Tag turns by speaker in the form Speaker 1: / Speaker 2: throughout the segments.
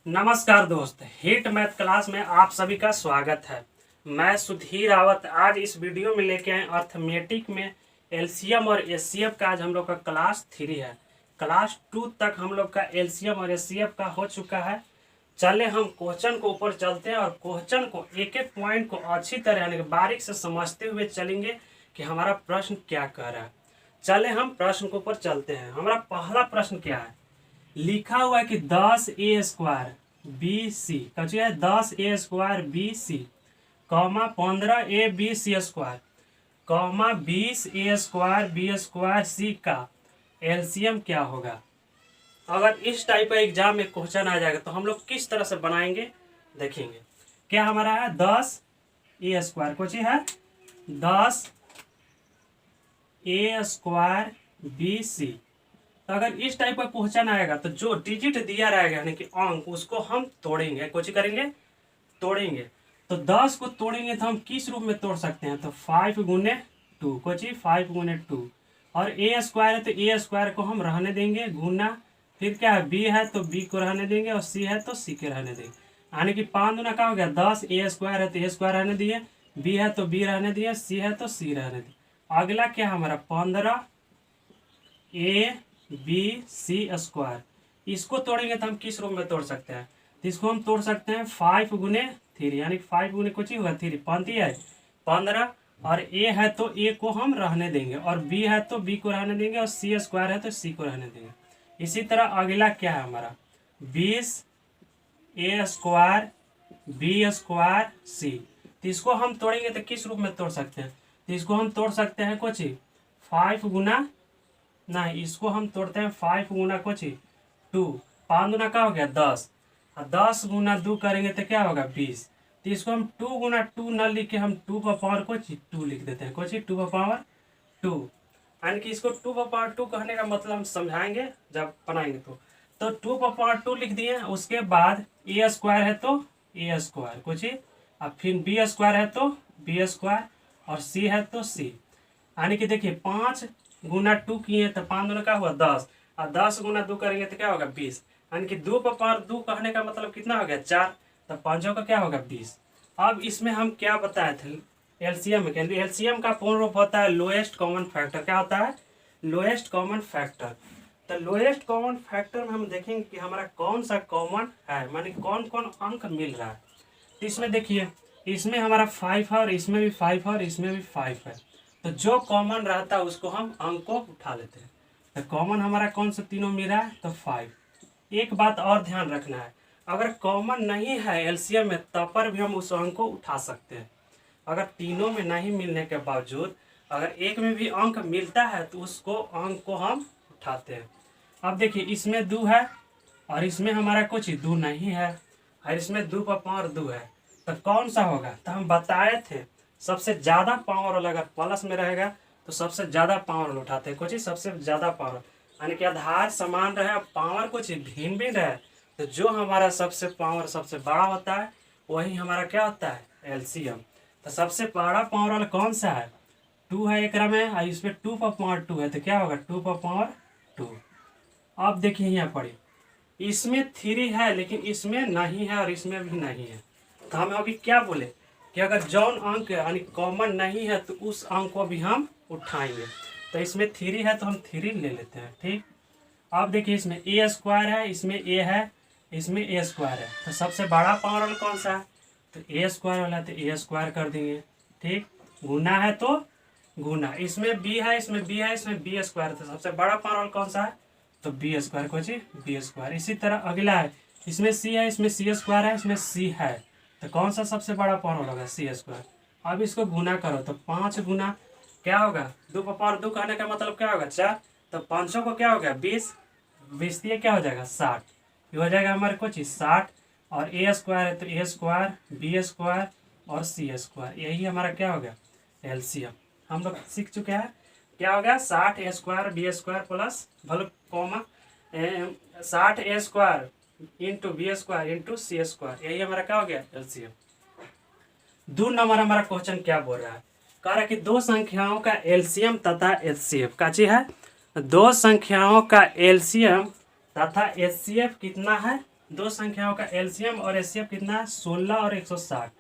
Speaker 1: नमस्कार दोस्त, hit math class में आप सभी का स्वागत है। मैं सुधीर रावत आज इस वीडियो में लेके आए अर्थमेटिक में एलसीएम और एचसीएफ का। आज हम लोग का क्लास 3 है। क्लास 2 तक हम लोग का एलसीएम और एचसीएफ का हो चुका है। चले हम क्वेश्चन को ऊपर चलते हैं और क्वेश्चन को एक एक पॉइंट को अच्छी तरह यानी कि बारीक से समझते हुए चलेंगे कि हमारा प्रश्न क्या कह रहा है। चले हम प्रश्न के ऊपर चलते हैं। हमारा पहला प्रश्न क्या है, लिखा हुआ है कि 10a² BC कच्ची है 10a² BC comma 15ab² comma 20a² B² C का एलसीएम क्या होगा। अगर इस टाइप का एग्जाम में क्वेश्चन आ जाएगा तो हम लोग किस तरह से बनाएंगे देखेंगे। क्या हमारा है 10a² कुछ है 10a² BC। तो अगर इस टाइप का क्वेश्चन आएगा तो जो डिजिट दिया रहेगा यानी कि अंक उसको हम तोड़ेंगे, कुछ करेंगे तोड़ेंगे। तो 10 को तोड़ेंगे तो हम किस रूप में तोड़ सकते हैं, तो 5 गुने 2 कुछ 5 गुने 2 और a² है तो a² को हम रहने देंगे गुना, फिर क्या है b है तो b को रहने देंगे और c है तो c के रहने देंगे। यानी कि 5 दूना क्या हो गया 10, a² है तो a² रहने दिए, b है तो b रहने दिए, c है तो c रहने दिए। अगला क्या हमारा 15ab/c²। इसको तोड़ेंगे तो हम किस रूप में तोड़ सकते हैं, तो इसको हम तोड़ सकते हैं 5 गुने 3 यानी 5 गुने कुछ ही होगा 3 पंती है 15 और a है तो a को हम रहने देंगे और b है तो b को रहने देंगे और c² है तो c को रहने देंगे। इसी तरह अगला क्या है हमारा 20a² B² C। तो इसको हम तोड़ेंगे तो किस रूप में तोड़ सकते हैं, तो इसको हम तोड़ सकते हैं कुछ 5 गुना नहीं, इसको हम तोड़ते हैं 5 गुना कुछ 2, 5 गुना क्या हो गया 10 और 10 गुना 2 करेंगे तो क्या होगा 20। तो इसको हम 2 गुना 2 न लिख के हम 2 का पावर कुछ 2 लिख देते हैं, कुछ 2 का पावर 2। यानी कि इसको 2 का पावर 2 कहने का मतलब हम समझाएंगे जब बनाएंगे। तो 2 का पावर 2 लिख दिए। उसके बाद a² है तो a² कुछ और फिर b² है तो b² और c है तो c। यानी कि देखिए 5 गुना 2 किए तो 5 गुना क्या हुआ 10 और 10 गुना 2 करेंगे तो क्या होगा 20। यानी कि 2 का पावर 2 कहने का मतलब कितना हो गया 4, तो 5 का क्या होगा 20। अब इसमें हम क्या बताए थे एलसीएम में, एलसीएम का पूर्ण रूप होता है लोएस्ट कॉमन फैक्टर। क्या होता है लोएस्ट कॉमन फैक्टर। तो लोएस्ट कॉमन फैक्टर में हम देखेंगे कि हमारा कौन सा कॉमन है, माने कौन कौन अंक मिल रहा है। तो इसमें देखिए इसमें हमारा 5 है और इसमें भी 5 है और इसमें भी 5 है। तो जो कॉमन रहता है उसको हम अंक को उठा लेते हैं। तो कॉमन हमारा कौन सा तीनों मिला है तो 5। एक बात और ध्यान रखना है, अगर कॉमन नहीं है एलसीएम में तब पर भी हम उस अंक को उठा सकते हैं। अगर तीनों में नहीं मिलने के बावजूद अगर एक में भी अंक मिलता है तो उसको अंक को हम उठाते हैं। अब देखिए इसमें 2 है और इसमें हमारा कुछ 2 नहीं है और इसमें 2 का पावर 2 है। तो कौन सा होगा, तो हम बताए थे सबसे ज़्यादा पावर वाला अगर प्लस में रहेगा तो सबसे ज़्यादा पावर वाला उठाते हैं, कुछ सबसे ज़्यादा पावर यानी कि आधार समान रहे पावर कुछ भिन्न भिन्न रहे। तो जो हमारा सबसे पावर सबसे बड़ा होता है वही हमारा क्या होता है एलसीएम। तो सबसे बड़ा पावर वाला कौन सा है 2 है एक में और इसमें 2 का पावर 2 है तो क्या होगा 2 का पावर 2। अब देखिए यहाँ पढ़िए इसमें 3 है लेकिन इसमें नहीं है और इसमें भी नहीं है। तो हम अभी क्या बोले कि अगर जौन अंक यानी कॉमन नहीं है तो उस अंक को भी हम उठाएंगे। तो इसमें 3 है तो हम 3 ले लेते हैं, ठीक। अब देखिए इसमें a² है, इसमें a है, इसमें a² है। तो सबसे बड़ा पावर वाला कौन सा है तो a² वाला है तो a² कर देंगे, ठीक। गुना है तो गुना, इसमें b है, इसमें b है, इसमें b² है। तो सबसे बड़ा पावर वाला कौन सा है तो b² को जी b²। इसी तरह अगला है इसमें c है, इसमें c² है, इसमें c है। तो कौन सा सबसे बड़ा पावर होगा c²। अब इसको गुना करो तो 5 गुना क्या होगा 2 का पावर 2 कहने का मतलब क्या होगा 4। तो 500 को क्या हो गया 20, 20 दिए क्या हो जाएगा 60। ये हो जाएगा हमारे कुछ 60 और a² है तो a² b² और c²। यही हमारा क्या हो गया एलसीएम। हम लोग सीख चुके हैं क्या हो गया 60 a² b² प्लस भलो comma 60 a² into b² into c²। यही हमारा क्या हो गया एलसीएम। 2 नंबर हमारा क्वेश्चन क्या बोल रहा है, कह रहा है कि दो संख्याओं का एलसीएम तथा एचसीएफ का है, दो संख्याओं का एलसीएम तथा एचसीएफ कितना है दो संख्याओं का एलसीएम और एचसीएफ कितना है 16 और 160।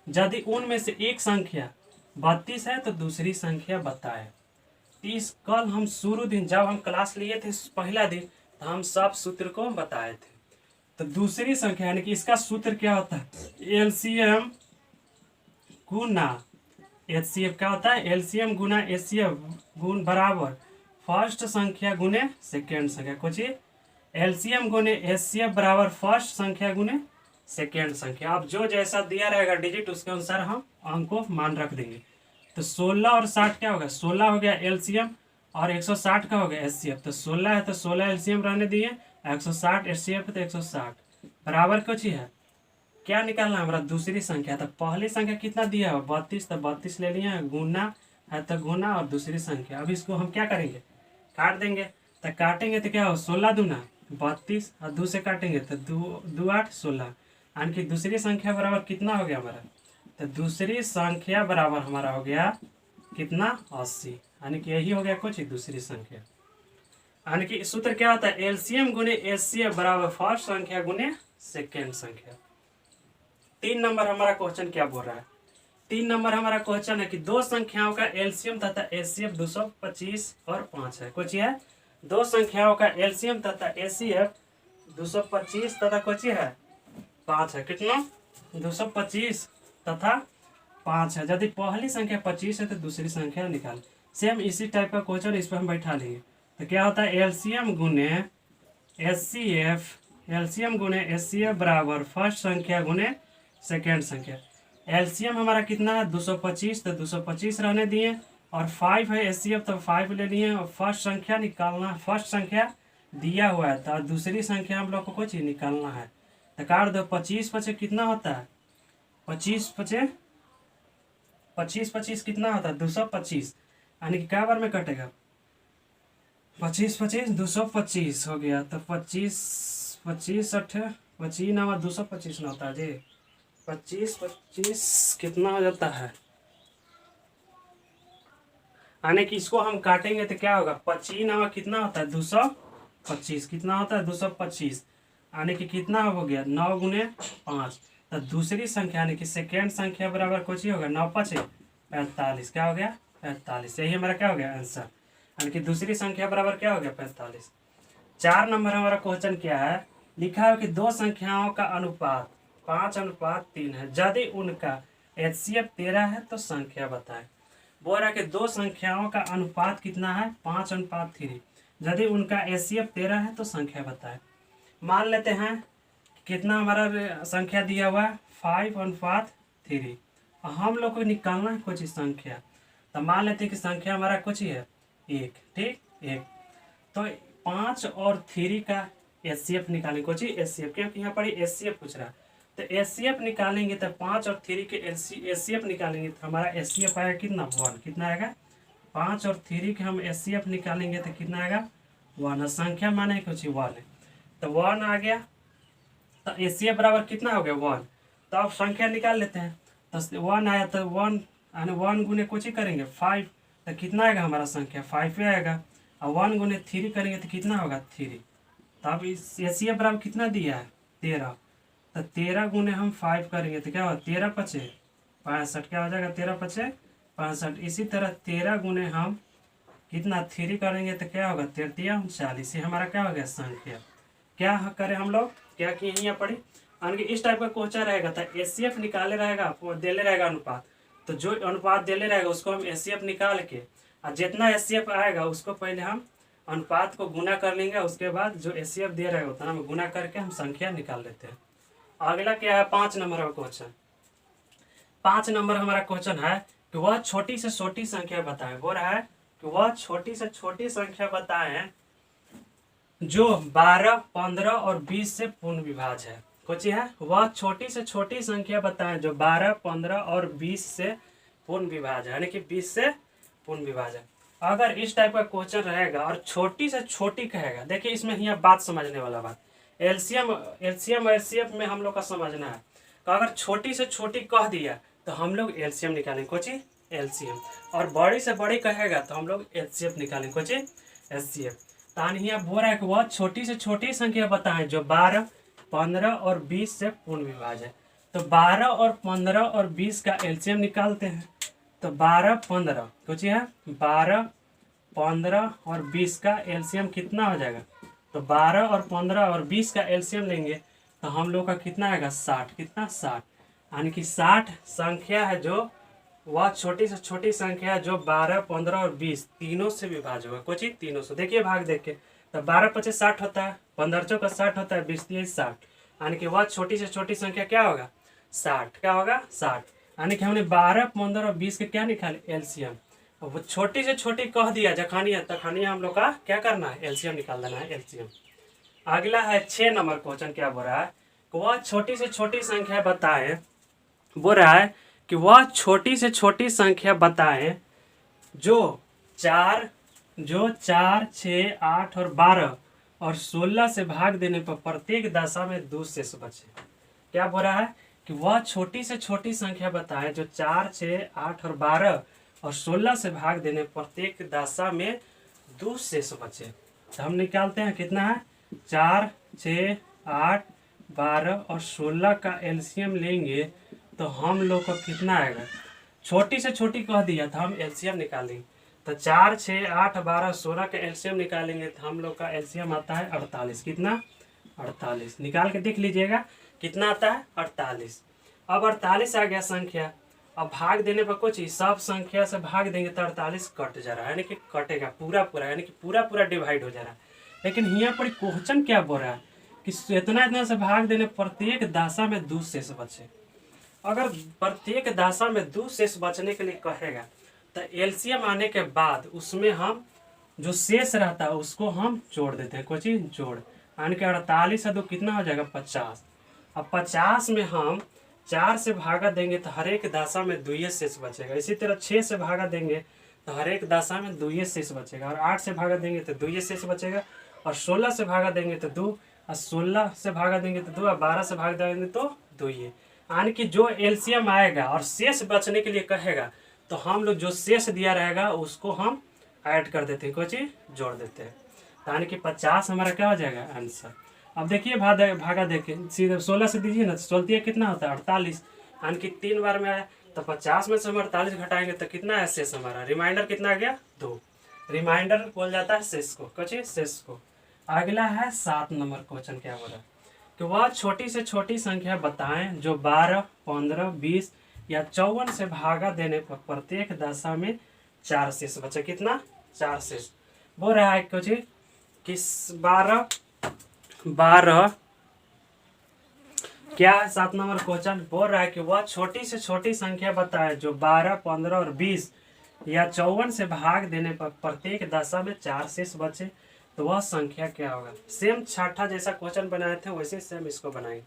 Speaker 1: यदि उनमें से एक संख्या 32 है तो दूसरी संख्या बताए। इस कल हम शुरू दिन जब हम क्लास लिए थे पहला दिन तो हम सब सूत्र को बताए थे। तो दूसरी संख्या यानी कि इसका सूत्र क्या होता है एलसीएम गुना एचसीएफ। क्या होता है एलसीएम गुना एचसीएफ गुण बराबर फर्स्ट संख्या गुने सेकेंड संख्या। कुछ एलसीएम गुने एचसीएफ बराबर फर्स्ट संख्या गुने सेकेंड संख्या। अब जो जैसा दिया रहेगा डिजिट उसके अनुसार हम अंक को मान रख देंगे। तो 16 और 60 क्या होगा 16 हो गया एलसीएम और 160 का हो गया एचसीएफ। तो 16 है तो 16 एलसीएम रहने दिए, 160 एचसीएफ तो 160 बराबर कुछ ही है। क्या निकालना है हमारा दूसरी संख्या। तो पहली संख्या कितना दिया है 32 तो 32 ले लिया, गुना है तो गुना और दूसरी संख्या। अब इसको हम क्या करेंगे काट देंगे। तो काटेंगे तो क्या हो 16 दूना 32 और 2 से काटेंगे तो 2 8 16 यानी कि दूसरी संख्या बराबर कितना हो गया हमारा। तो दूसरी संख्या बराबर हमारा हो गया कितना 80 यानी कि यही हो गया कुछ दूसरी संख्या। यानी कि सूत्र क्या होता है एलसीएम गुने एचसीएफ बराबर फर्स्ट संख्या गुने सेकेंड संख्या। 3 नंबर हमारा क्वेश्चन क्या बोल रहा है 3 नंबर हमारा क्वेश्चन है कि दो संख्याओं का एलसीएम तथा एचसीएफ 225 और 5 है। कुछ है दो संख्याओं का एलसीएम तथा एचसीएफ 225 तथा कुछ है 5 है। कितना 225 तथा 5 है। यदि पहली संख्या 25 है तो दूसरी संख्या निकाल। सेम इसी टाइप का क्वेश्चन इस पर हम बैठा लेंगे। तो क्या होता है एलसीएम गुने एचसीएफ बराबर फर्स्ट संख्या गुने सेकेंड संख्या। एलसीएम हमारा कितना है 225 तो 225 रहने दिए और 5 है एचसीएफ तो 5 ले लिए और फर्स्ट संख्या निकालना है। फर्स्ट संख्या दिया हुआ है तो दूसरी संख्या हम लोग को कुछ निकालना है। तो काट दो 25 पचे कितना होता है 25 25 कितना होता है 225 यानी कि क्या बार में कटेगा 25 25 225 हो गया। तो 25 25 8 25 ना 225 ना होता है जी 25 25 कितना हो जाता है यानी कि इसको हम काटेंगे तो क्या होगा 25 ना कितना होता है 225 कितना होता है 225 यानी कि कितना हो गया 9 गुने 5। तो दूसरी संख्या यानी कि सेकेंड संख्या बराबर कुछ ही होगा 9 5 45 क्या हो गया 45। यही हमारा क्या हो गया आंसर यानी कि दूसरी संख्या बराबर क्या हो गया 45। 4 नंबर हमारा क्वेश्चन क्या है लिखा है कि दो संख्याओं का अनुपात 5:3 है। यदि उनका एचसीएफ 13 है तो संख्या बताएं। बोल रहा है कि दो संख्याओं का अनुपात कितना है 5:3। यदि उनका एचसीएफ 13 है तो संख्या बताएं। मान लेते हैं कितना हमारा संख्या दिया हुआ है 5:3 और हम लोग को निकालना है कुछ संख्या। तो मान लेते हैं कि संख्या हमारा कुछ ही है 1 ठीक 1। तो 5 और 3 का एचसीएफ निकालेंगे कुछ ही एचसीएफ क्योंकि यहाँ पर एचसीएफ पूछ रहा है। तो एचसीएफ निकालेंगे तो 5 और 3 के एचसीएफ निकालेंगे तो हमारा एचसीएफ आएगा कितना 1। कितना आएगा 5 और 3 के हम एचसीएफ निकालेंगे तो कितना आएगा 1 और संख्या माने कुछ 1 है तो 1 आ गया। तो एचसीएफ बराबर कितना हो गया 1। तो अब संख्या निकाल लेते हैं। तो 1 आया तो 1 यानी 1 गुने कुछ ही करेंगे 5 तो कितना आएगा हमारा संख्या 5 आएगा और 1 गुने 3 करेंगे तो कितना होगा 3। तो अब इस एचसीएफ बराबर कितना दिया है 13। तो 13 गुने हम 5 करेंगे तो क्या होगा 13 5 65 क्या हो जाएगा 13 5 65। इसी तरह 13 गुने हम कितना 3 करेंगे तो क्या होगा 13 40। ये हमारा क्या हो गया संख्या। क्या करें हम लोग क्या किए यहाँ पढ़ी यानी कि इस टाइप का क्वेश्चन रहेगा। तो एचसीएफ निकाले रहेगा देले रहेगा अनुपात। तो जो अनुपात देले रहेगा उसको हम एचसीएफ निकाल के और जितना एचसीएफ आएगा उसको पहले हम अनुपात को गुना कर लेंगे। उसके बाद जो एचसीएफ दे रहेगा उतना हम गुना करके हम संख्या निकाल लेते हैं। अगला क्या है 5 नंबर का क्वेश्चन। 5 नंबर हमारा क्वेश्चन है कि वह छोटी से छोटी संख्या बताएं। बोल रहा है कि वह छोटी से छोटी संख्या बताएं जो 12 15 और 20 से पूर्ण विभाज्य है। कुछ है वह छोटी से छोटी संख्या बताएं जो 12 15 और 20 से पूर्ण विभाज्य यानी कि 20 से पूर्ण विभाज्य। अगर इस टाइप का क्वेश्चन रहेगा और छोटी से छोटी कहेगा देखिए इसमें यहाँ बात समझने वाला बात एलसीएम और एचसीएफ में हम लोग का समझना है। तो अगर छोटी से छोटी कह दिया तो हम लोग एलसीएम निकालेंगे कुछ एलसीएम और बड़ी से बड़ी कहेगा तो हम लोग एचसीएफ निकालेंगे कुछ एचसीएफ। तान यहाँ बोल रहा है कि वह छोटी से छोटी संख्या बताएं जो 12 15 और 20 से पूर्ण विभाज्य है। तो 12 और 15 और 20 का एलसीएम निकालते हैं। तो 12 15 कुछ है 12 15 और 20 का एलसीएम कितना हो जाएगा। तो 12 और 15 और 20 का एलसीएम लेंगे तो हम लोग का कितना आएगा 60। कितना 60, यानी कि 60 संख्या है जो वह छोटी से छोटी संख्या है जो 12 15 और 20 तीनों से विभाज्य होगा। कुछ ही तीनों से देखिए भाग देख के। तो 12 25 60 होता है, 15 चौका 60 होता है, 20 30 60, यानी कि वह छोटी से छोटी संख्या क्या होगा 60। क्या होगा 60, यानी कि हमने 12 15 और 20 के क्या निकाले एलसीएम। वो छोटी से छोटी कह दिया जखानी है तखानी हम लोग का क्या करना है एलसीएम निकाल देना है एलसीएम। अगला है 6 नंबर क्वेश्चन। क्या बोल रहा है कि वह छोटी से छोटी संख्या बताएं। बोल रहा है कि वह छोटी से छोटी संख्या बताएं जो 4 6 8 और 12 और 16 से भाग देने पर प्रत्येक दशा में 2 शेष बचे। क्या बोल रहा है कि वह छोटी से छोटी संख्या बताएं जो 4 6 8 और 12 और 16 से भाग देने प्रत्येक दशा में 2 शेष बचे। तो हम निकालते हैं कितना है 4 6 8 12 और 16 का एलसीएम लेंगे तो हम लोग को कितना आएगा। छोटी से छोटी कह दिया था हम एलसीएम निकालेंगे। तो 4 6 8 12 16 का एलसीएम निकालेंगे तो हम लोग का एलसीएम आता है 48। कितना 48, निकाल के देख लीजिएगा कितना आता है 48। अब 48 आ गया संख्या। अब भाग देने पर कुछ ही सब संख्या से भाग देंगे तो 48 कट जा रहा है, यानी कि कटेगा पूरा पूरा, यानी कि पूरा पूरा डिवाइड हो जा रहा है। लेकिन यहाँ पर क्वेश्चन क्या बोल रहा है कि इतना इतना से भाग देने प्रत्येक दशा में 2 शेष बचे। अगर प्रत्येक दशा में 2 शेष बचने के लिए कहेगा तो एलसीएम आने के बाद उसमें हम जो शेष रहता है उसको हम जोड़ देते हैं। कुछ जोड़, यानी कि 48 है तो कितना हो जाएगा 50। अब 50 में हम 4 से भागा देंगे तो हर एक दशा में 2 शेष बचेगा। इसी तरह 6 से भागा देंगे तो हर एक दशा में 2 शेष बचेगा, और 8 से भागा देंगे तो 2 शेष बचेगा, और 16 से भागा देंगे तो 2, और 16 से भागा देंगे तो 2, और 12 से भाग देंगे तो 2। यानी कि जो एलसीएम आएगा और शेष बचने के लिए कहेगा तो हम लोग जो शेष दिया रहेगा उसको हम ऐड कर देते हैं, कुछ जोड़ देते हैं। यानी कि 50 हमारा क्या हो जाएगा आंसर। अब देखिए भागा देखे सीधे 16 से दीजिए ना, 16 कितना होता है 48, यानी कि 3 बार में आया तो 50 में से हम 48 घटाएंगे तो कितना है शेष हमारा। रिमाइंडर कितना आ गया 2, रिमाइंडर बोल जाता है शेष को, कुछ शेष को। अगला है 7 नंबर क्वेश्चन। क्या बोला कि वह छोटी से छोटी संख्या बताएं जो 12 15 20 या 54 से भागा देने पर प्रत्येक दशा में 4 शेष बचे। कितना 4 शेष। बोल रहा है कुछ कि 12 क्या है 7 नंबर क्वेश्चन। बोल रहा है कि वह छोटी से छोटी संख्या बताए जो 12 15 और 20 या 54 से भाग देने पर प्रत्येक दशा में 4 शेष बचे, तो वह संख्या क्या होगा। सेम छठा जैसा क्वेश्चन बनाए थे वैसे सेम इसको बनाएंगे।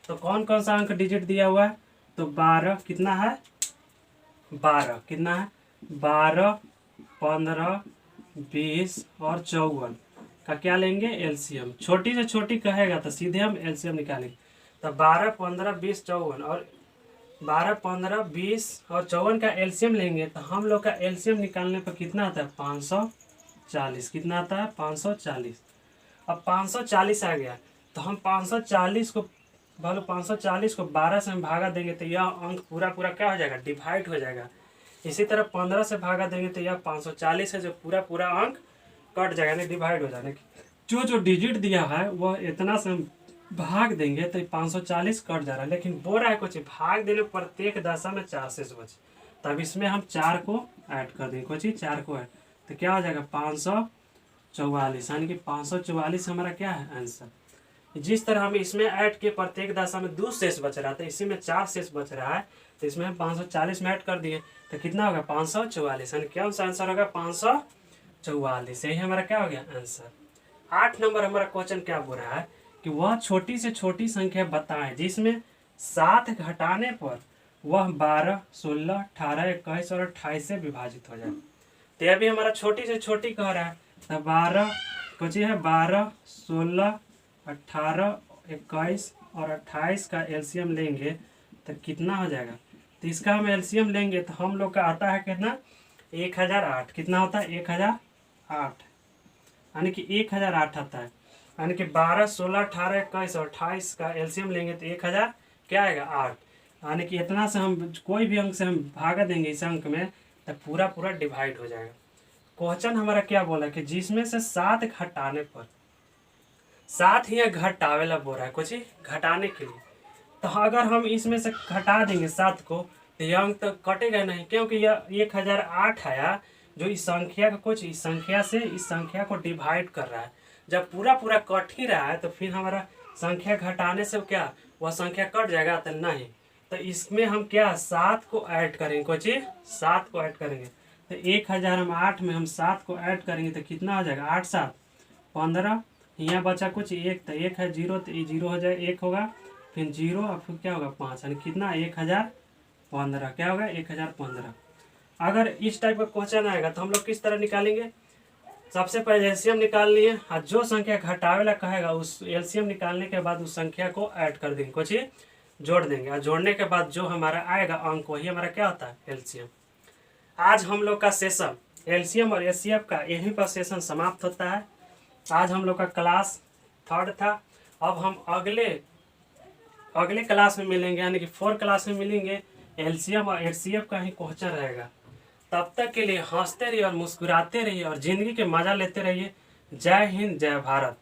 Speaker 1: तो कौन कौन सा अंक डिजिट दिया हुआ है, तो 12 कितना है 12 कितना है 12 15 20 और 54 का क्या लेंगे एलसीएम। छोटी से छोटी कहेगा तो सीधे हम एलसीएम निकालेंगे। तो 12 15 20 54 और 12 15 20 और 54 का एलसीएम लेंगे तो हम लोग का एलसीएम निकालने पर कितना आता है 540। कितना आता है 540। अब 540 आ गया तो हम 540 को 12 से हम भागा देंगे तो यह अंक पूरा पूरा क्या हो जाएगा डिवाइड हो जाएगा। इसी तरह 15 से भागा देंगे तो यह 540 है जो पूरा पूरा अंक कट जाएगा, यानी डिवाइड हो जाने की। जो डिजिट दिया है वह इतना से हम भाग देंगे तो 540 कट जा रहा है। लेकिन बोल रहा है कुछ भाग देने प्रत्येक दशा में 4 शेष बचे, तब इसमें हम 4 को ऐड कर देंगे। कुछ 4 को ऐड तो क्या हो जाएगा 544, यानी कि 544 हमारा क्या है आंसर। जिस तरह हम इसमें ऐड के प्रत्येक दशा में 2 शेष बच रहा था, इसी में 4 शेष बच रहा है तो इसमें हम 540 में ऐड कर दिए तो कितना होगा 544, यानी क्या आंसर होगा 544। यही हमारा क्या हो गया आंसर। 8 नंबर हमारा क्वेश्चन क्या बोल रहा है कि वह छोटी से छोटी संख्या बताएं जिसमें 7 घटाने पर वह 12 16 18 21 और 28 से विभाजित हो जाए। तो यह भी हमारा छोटी से छोटी कह रहा है तो 12 कुछ है 12 16 18 21 और 28 का एलसीएम लेंगे तो कितना हो जाएगा। तो इसका हम एलसीएम लेंगे तो हम लोग का आता है कितना 1008। कितना होता है 1008, यानी कि 1008 आता है। यानी कि 12, 16, 18, 21 और 28 का एलसीएम लेंगे तो 1000 क्या आएगा 8। यानी कि इतना से हम कोई भी अंक से हम भागा देंगे इस अंक में तो पूरा पूरा डिवाइड हो जाएगा। क्वेश्चन हमारा क्या बोला कि जिसमें से 7 घटाने पर 7 ही घटावेला बोल रहा है कुछ घटाने के लिए। तो अगर हम इसमें से घटा देंगे 7 को तो यह अंक तो कटेगा नहीं, क्योंकि यह 1008 आया जो इस संख्या का कुछ इस संख्या से इस संख्या को डिवाइड कर रहा है। जब पूरा पूरा कट ही रहा है तो फिर हमारा संख्या घटाने से क्या वह संख्या कट जाएगा तो नहीं। तो इसमें हम क्या 7 को ऐड करेंगे, कुछ 7 को ऐड करेंगे तो 1008 में हम 7 को ऐड करेंगे तो कितना हो जाएगा 8 7 15। यहाँ बचा कुछ 1 तो 1 है 0 तो ये 0 हो जाए 1 होगा फिर 0 और फिर क्या होगा 5 यानी कितना 1015 क्या होगा 1015। अगर इस टाइप का क्वेश्चन आएगा तो हम लोग किस तरह निकालेंगे, सबसे पहले एलसीएम निकाल लिए और जो संख्या घटावेला कहेगा उस एलसीएम निकालने के बाद उस संख्या को ऐड कर देंगे, कुछ जोड़ देंगे और जोड़ने के बाद जो हमारा आएगा अंक वही हमारा क्या होता है एलसीएम। आज हम लोग का सेशन एलसीएम और एचसीएफ का यहीं पर सेशन समाप्त होता है। आज हम लोग का क्लास 3rd था। अब हम अगले क्लास में मिलेंगे यानी कि 4 क्लास में मिलेंगे। एलसीएम और एचसीएफ का ही क्वेश्चन रहेगा। तब तक के लिए हंसते रहिए और मुस्कुराते रहिए और ज़िंदगी के मज़ा लेते रहिए। जय हिंद जय भारत।